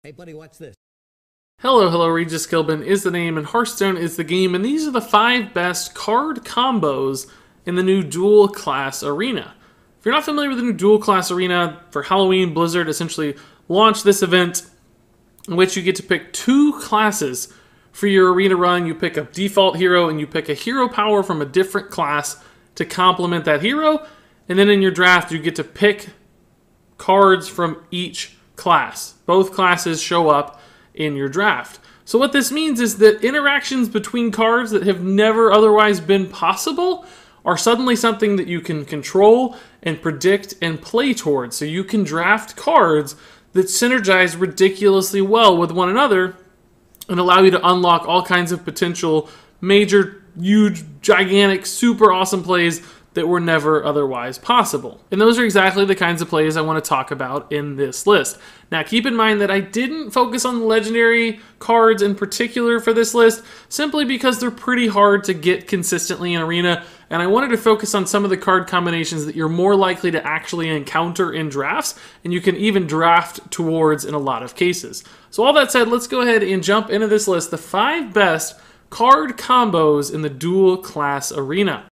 Hey buddy, watch this. Hello, Regis Kilbin is the name, and Hearthstone is the game, and these are the 5 best card combos in the new dual class arena. If you're not familiar with the new dual class arena, for Halloween, Blizzard essentially launched this event in which you get to pick 2 classes for your arena run. You pick a default hero, and you pick a hero power from a different class to complement that hero, and then in your draft you get to pick cards from each class. Both classes show up in your draft. So what this means is that interactions between cards that have never otherwise been possible are suddenly something that you can control and predict and play towards. So you can draft cards that synergize ridiculously well with one another and allow you to unlock all kinds of potential major, huge, gigantic, super awesome plays that were never otherwise possible. And those are exactly the kinds of plays I want to talk about in this list. Now keep in mind that I didn't focus on the legendary cards in particular for this list, simply because they're pretty hard to get consistently in Arena, and I wanted to focus on some of the card combinations that you're more likely to actually encounter in drafts, and you can even draft towards in a lot of cases. So all that said, let's go ahead and jump into this list, the 5 best card combos in the dual class arena.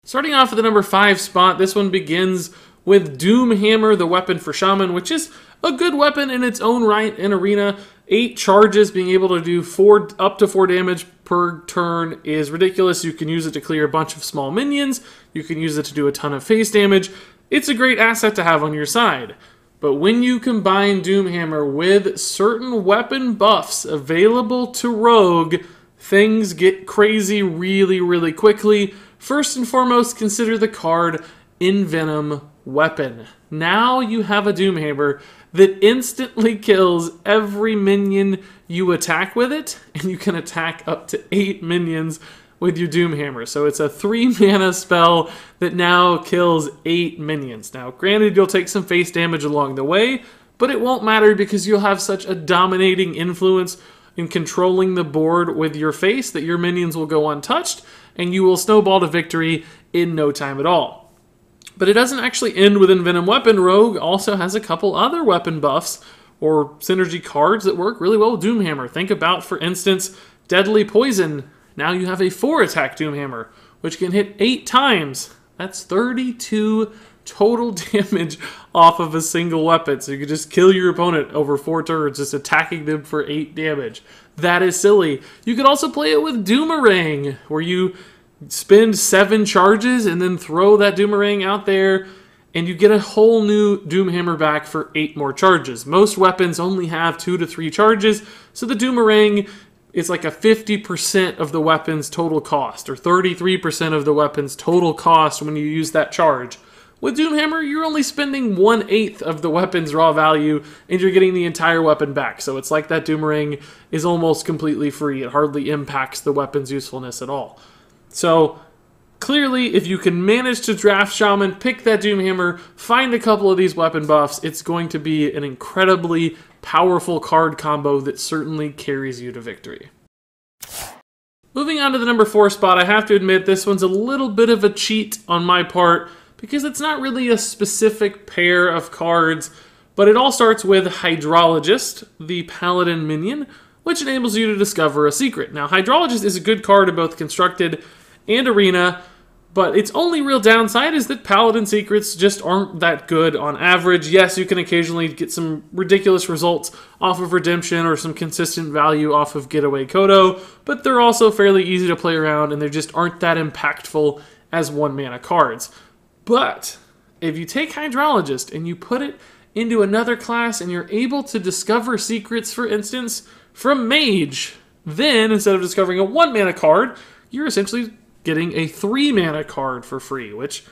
Starting off at the number 5 spot, this one begins with Doomhammer, the weapon for Shaman, which is a good weapon in its own right in Arena. 8 charges, being able to do up to 4 damage per turn is ridiculous. You can use it to clear a bunch of small minions. You can use it to do a ton of face damage. It's a great asset to have on your side. But when you combine Doomhammer with certain weapon buffs available to Rogue, things get crazy really quickly. First and foremost, consider the card Envenom Weapon. Now you have a Doomhammer that instantly kills every minion you attack with it, and you can attack up to 8 minions with your Doomhammer. So it's a 3-mana spell that now kills 8 minions. Now, granted, you'll take some face damage along the way, but it won't matter because you'll have such a dominating influence in controlling the board with your face that your minions will go untouched, and you will snowball to victory in no time at all. But it doesn't actually end with Envenom Weapon. Rogue also has a couple other weapon buffs or synergy cards that work really well with Doomhammer. Think about, for instance, Deadly Poison. Now you have a 4-attack Doomhammer, which can hit 8 times. That's 32 total damage off of a single weapon. So you can just kill your opponent over 4 turns, just attacking them for 8 damage. That is silly. You could also play it with Doomerang, where you spend 7 charges and then throw that Doomerang out there, and you get a whole new Doomhammer back for 8 more charges. Most weapons only have 2 to 3 charges, so the Doomerang is like a 50% of the weapon's total cost, or 33% of the weapon's total cost when you use that charge. With Doomhammer, you're only spending 1/8 of the weapon's raw value, and you're getting the entire weapon back. So it's like that Doomerang is almost completely free. It hardly impacts the weapon's usefulness at all. So clearly, if you can manage to draft Shaman, pick that Doomhammer, find a couple of these weapon buffs, it's going to be an incredibly powerful card combo that certainly carries you to victory. Moving on to the number 4 spot, I have to admit this one's a little bit of a cheat on my part, because it's not really a specific pair of cards, but it all starts with Hydrologist, the Paladin minion, which enables you to discover a secret. Now, Hydrologist is a good card in both Constructed and Arena, but its only real downside is that Paladin secrets just aren't that good on average. Yes, you can occasionally get some ridiculous results off of Redemption or some consistent value off of Getaway Kodo, but they're also fairly easy to play around, and they just aren't that impactful as 1-mana cards. But if you take Hydrologist and you put it into another class and you're able to discover secrets, for instance, from Mage, then instead of discovering a 1-mana card, you're essentially getting a 3-mana card for free, which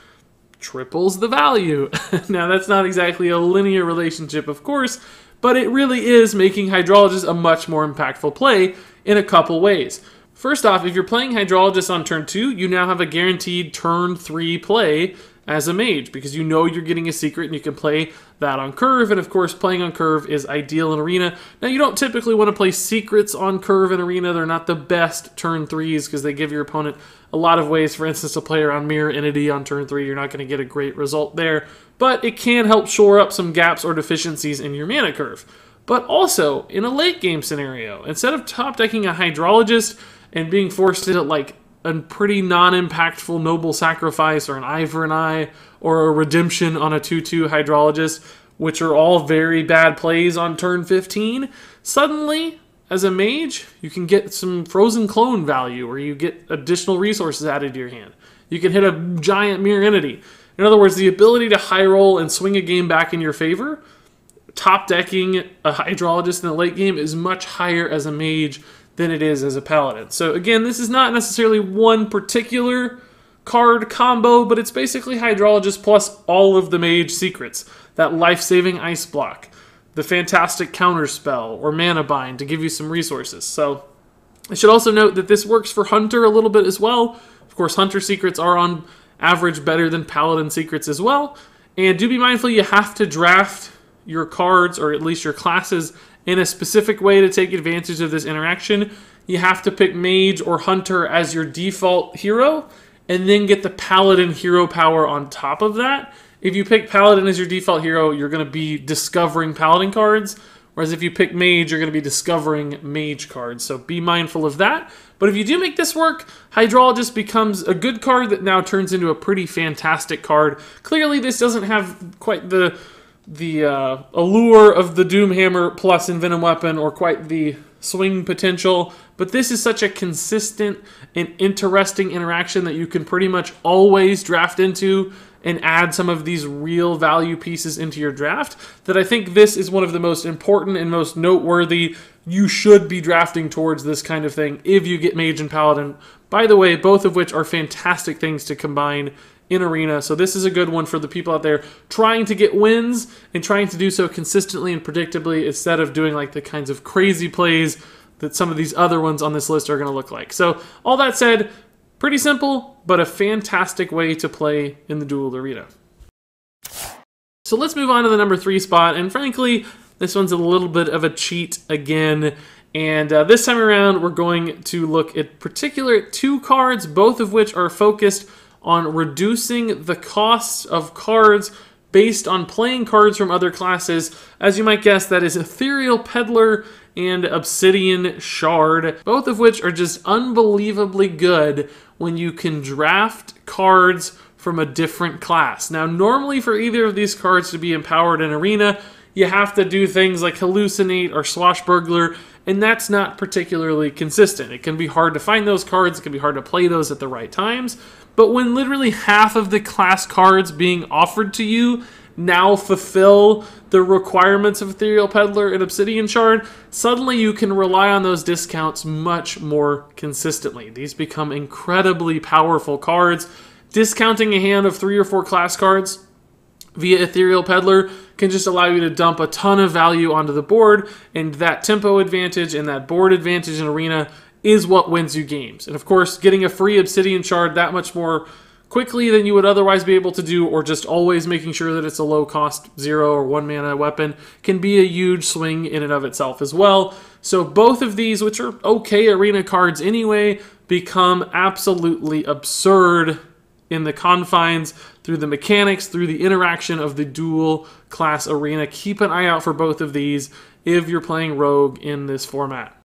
triples the value. Now, that's not exactly a linear relationship, of course, but it really is making Hydrologist a much more impactful play in a couple ways. First off, if you're playing Hydrologist on turn 2, you now have a guaranteed turn 3 play as a mage, because you know you're getting a secret and you can play that on curve, and of course playing on curve is ideal in Arena. Now, you don't typically want to play secrets on curve in Arena. They're not the best turn 3s because they give your opponent a lot of ways, for instance, to play around Mirror Entity on turn 3. You're not going to get a great result there, but it can help shore up some gaps or deficiencies in your mana curve. But also, in a late game scenario, instead of top decking a Hydrologist and being forced to like a pretty non-impactful Noble Sacrifice or an Eye for an Eye or a Redemption on a 2/2 Hydrologist, which are all very bad plays on turn 15, suddenly, as a mage, you can get some Frozen Clone value, or you get additional resources added to your hand. You can hit a giant Mirror Entity. In other words, the ability to high roll and swing a game back in your favor, top decking a Hydrologist in the late game is much higher as a mage than it is as a paladin. So again, this is not necessarily one particular card combo, but it's basically Hydrologist plus all of the mage secrets. That life-saving ice block, the fantastic counter spell, or mana bind to give you some resources. So I should also note that this works for Hunter a little bit as well. Of course, Hunter secrets are on average better than Paladin secrets as well. And do be mindful you have to draft your cards, or at least your classes, in a specific way to take advantage of this interaction. You have to pick Mage or Hunter as your default hero, and then get the Paladin hero power on top of that. If you pick Paladin as your default hero, you're going to be discovering Paladin cards, whereas if you pick Mage, you're going to be discovering Mage cards. So be mindful of that. But if you do make this work, Hydrologist becomes a good card that now turns into a pretty fantastic card. Clearly, this doesn't have quite the allure of the Doomhammer plus Envenom Weapon, or quite the swing potential, but this is such a consistent and interesting interaction that you can pretty much always draft into and add some of these real value pieces into your draft, that I think this is one of the most important and most noteworthy. You should be drafting towards this kind of thing if you get Mage and Paladin. By the way, both of which are fantastic things to combine in Arena, so this is a good one for the people out there trying to get wins and trying to do so consistently and predictably, instead of doing like the kinds of crazy plays that some of these other ones on this list are going to look like. So all that said, pretty simple, but a fantastic way to play in the dual arena. So let's move on to the number 3 spot, and frankly, this one's a little bit of a cheat again. And this time around, we're going to look at particular 2 cards, both of which are focused on reducing the cost of cards based on playing cards from other classes. As you might guess, that is Ethereal Peddler and Obsidian Shard, both of which are just unbelievably good when you can draft cards from a different class. Now, normally for either of these cards to be empowered in Arena, you have to do things like Hallucinate or Swashbuckler, and that's not particularly consistent. It can be hard to find those cards, it can be hard to play those at the right times, but when literally half of the class cards being offered to you now fulfill the requirements of Ethereal Peddler and Obsidian Shard, suddenly you can rely on those discounts much more consistently. These become incredibly powerful cards. Discounting a hand of 3 or 4 class cards via Ethereal Peddler can just allow you to dump a ton of value onto the board, and that tempo advantage and that board advantage in Arena is what wins you games. And of course, getting a free Obsidian Shard that much more quickly than you would otherwise be able to do, or just always making sure that it's a low cost 0 or 1 mana weapon, can be a huge swing in and of itself as well. So both of these, which are okay Arena cards anyway, become absolutely absurd in the confines, through the mechanics, through the interaction of the dual class Arena. Keep an eye out for both of these if you're playing Rogue in this format.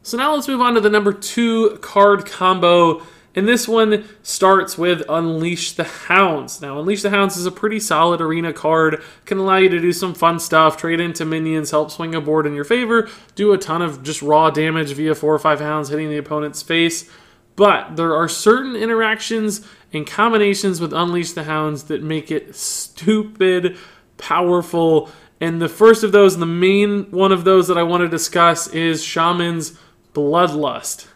So now let's move on to the number 2 card combo, and this one starts with Unleash the Hounds. Now, Unleash the Hounds is a pretty solid Arena card, can allow you to do some fun stuff, trade into minions, help swing a board in your favor, do a ton of just raw damage via 4 or 5 Hounds hitting the opponent's face. But there are certain interactions and combinations with Unleash the Hounds that make it stupid powerful. And the first of those, the main one of those that I want to discuss, is Shaman's Bloodlust.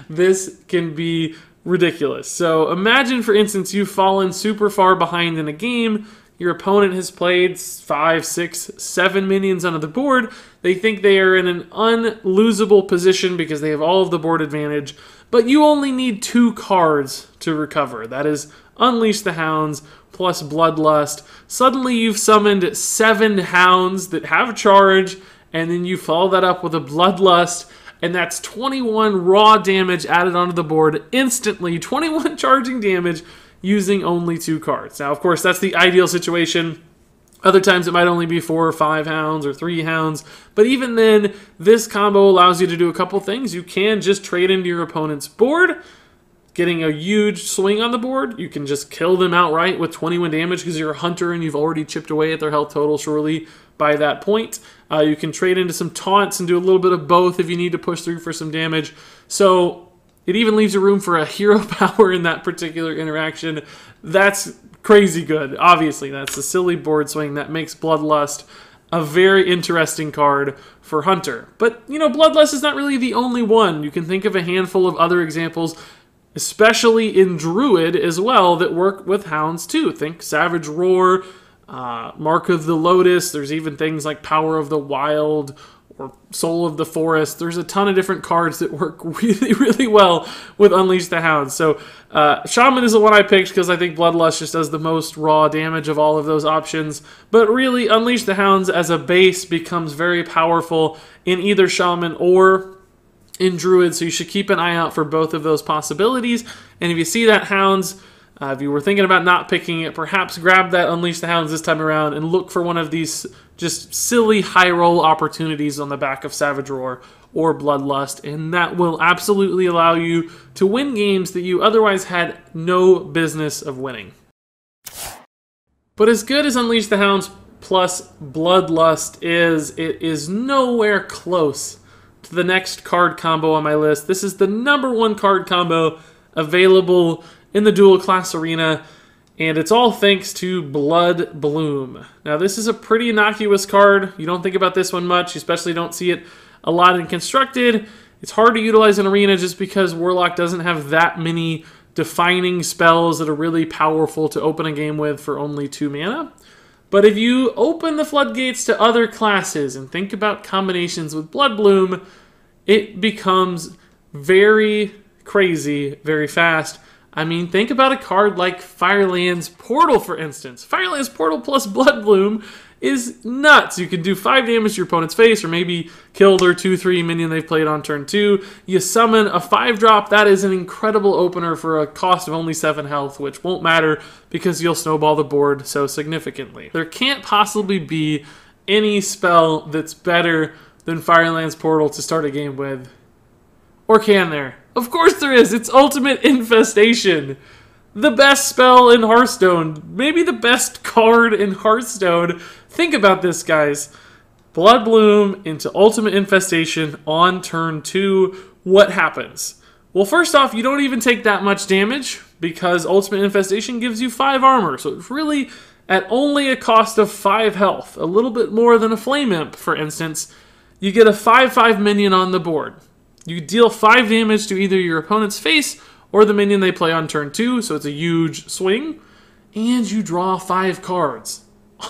This can be ridiculous. So imagine, for instance, you've fallen super far behind in a game. Your opponent has played 5, 6, 7 minions onto the board. They think they are in an unlosable position because they have all of the board advantage, but you only need 2 cards to recover. That is Unleash the Hounds plus Bloodlust. Suddenly you've summoned 7 Hounds that have charge, and then you follow that up with a Bloodlust, and that's 21 raw damage added onto the board instantly, 21 charging damage using only 2 cards. Now, of course, that's the ideal situation. Other times it might only be 4 or 5 Hounds or 3 Hounds. But even then, this combo allows you to do a couple things. You can just trade into your opponent's board, getting a huge swing on the board. You can just kill them outright with 21 damage because you're a hunter and you've already chipped away at their health total surely by that point. You can trade into some taunts and do a little bit of both if you need to push through for some damage. So it even leaves you room for a hero power in that particular interaction. That's crazy good. Obviously, that's a silly board swing that makes Bloodlust a very interesting card for Hunter. But, you know, Bloodlust is not really the only one. You can think of a handful of other examples, especially in Druid as well, that work with Hounds too. Think Savage Roar, Mark of the Lotus. There's even things like Power of the Wild or Soul of the Forest. There's a ton of different cards that work really, really well with Unleash the Hounds. So Shaman is the one I picked because I think Bloodlust just does the most raw damage of all of those options. But really, Unleash the Hounds as a base becomes very powerful in either Shaman or in Druid, so you should keep an eye out for both of those possibilities. And if you see that Hounds, if you were thinking about not picking it, perhaps grab that Unleash the Hounds this time around and look for one of these just silly high roll opportunities on the back of Savage Roar or Bloodlust, and that will absolutely allow you to win games that you otherwise had no business of winning. But as good as Unleash the Hounds plus Bloodlust is, it is nowhere close to the next card combo on my list. This is the #1 card combo available in the dual class arena, and it's all thanks to Bloodbloom. Now, this is a pretty innocuous card. You don't think about this one much. You especially don't see it a lot in Constructed. It's hard to utilize in Arena just because Warlock doesn't have that many defining spells that are really powerful to open a game with for only 2 mana. But if you open the floodgates to other classes and think about combinations with Bloodbloom, it becomes very crazy very fast. I mean, think about a card like Firelands Portal, for instance. Firelands Portal plus Bloodbloom is nuts. You can do 5 damage to your opponent's face, or maybe kill their 2/3 minion they've played on turn 2. You summon a 5-drop. That is an incredible opener for a cost of only 7 health, which won't matter because you'll snowball the board so significantly. There can't possibly be any spell that's better than Firelands Portal to start a game with. Or can there? Of course there is. It's Ultimate Infestation. The best spell in Hearthstone. Maybe the best card in Hearthstone. Think about this, guys. Bloodbloom into Ultimate Infestation on turn 2. What happens? Well, first off, you don't even take that much damage because Ultimate Infestation gives you 5 armor. So it's really at only a cost of 5 health. A little bit more than a Flame Imp, for instance. You get a 5/5 minion on the board. You deal 5 damage to either your opponent's face or the minion they play on turn 2, so it's a huge swing. And you draw 5 cards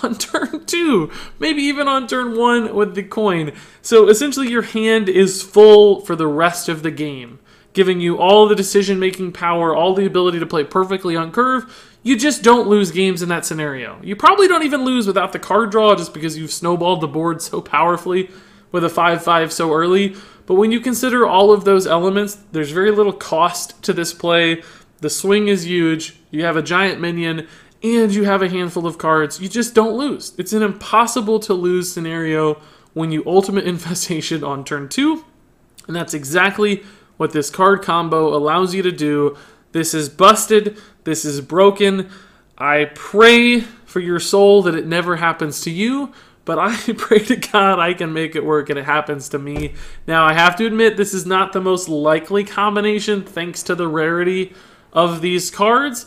on turn 2, maybe even on turn 1 with the coin. So essentially your hand is full for the rest of the game, giving you all the decision-making power, all the ability to play perfectly on curve. You just don't lose games in that scenario. You probably don't even lose without the card draw just because you've snowballed the board so powerfully with a 5/5 so early. But when you consider all of those elements, there's very little cost to this play. The swing is huge. You have a giant minion, and you have a handful of cards. You just don't lose. It's an impossible to lose scenario when you Ultimate Infestation on turn 2. And that's exactly what this card combo allows you to do. This is busted. This is broken. I pray for your soul that it never happens to you. But I pray to God I can make it work and it happens to me. Now, I have to admit, this is not the most likely combination thanks to the rarity of these cards.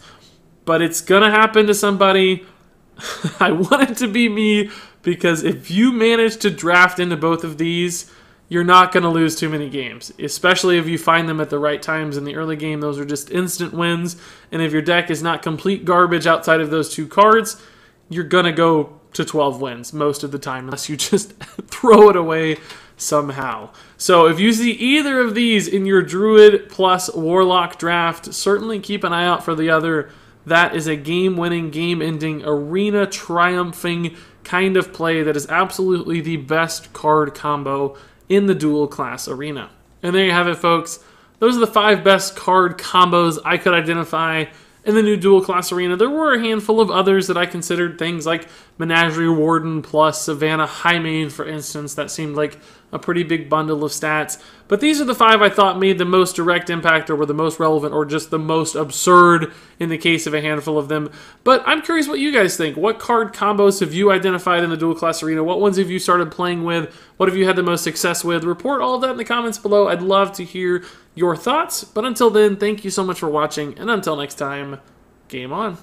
But it's going to happen to somebody. I want it to be me because if you manage to draft into both of these, you're not going to lose too many games. Especially if you find them at the right times in the early game. Those are just instant wins. And if your deck is not complete garbage outside of those 2 cards, you're going to go to 12 wins most of the time unless you just throw it away somehow. So if you see either of these in your Druid plus Warlock draft, certainly keep an eye out for the other. That is a game-winning, game-ending, arena-triumphing kind of play that is absolutely the best card combo in the dual class arena. And there you have it, folks. Those are the 5 best card combos I could identify in the new dual class arena. There were a handful of others that I considered, things like Menagerie Warden plus Savannah Highmane, for instance. That seemed like a pretty big bundle of stats. But these are the 5 I thought made the most direct impact, or were the most relevant, or just the most absurd in the case of a handful of them. But I'm curious what you guys think. What card combos have you identified in the dual class arena? What ones have you started playing with? What have you had the most success with? Report all of that in the comments below. I'd love to hear your thoughts. But until then, thank you so much for watching, and until next time, game on.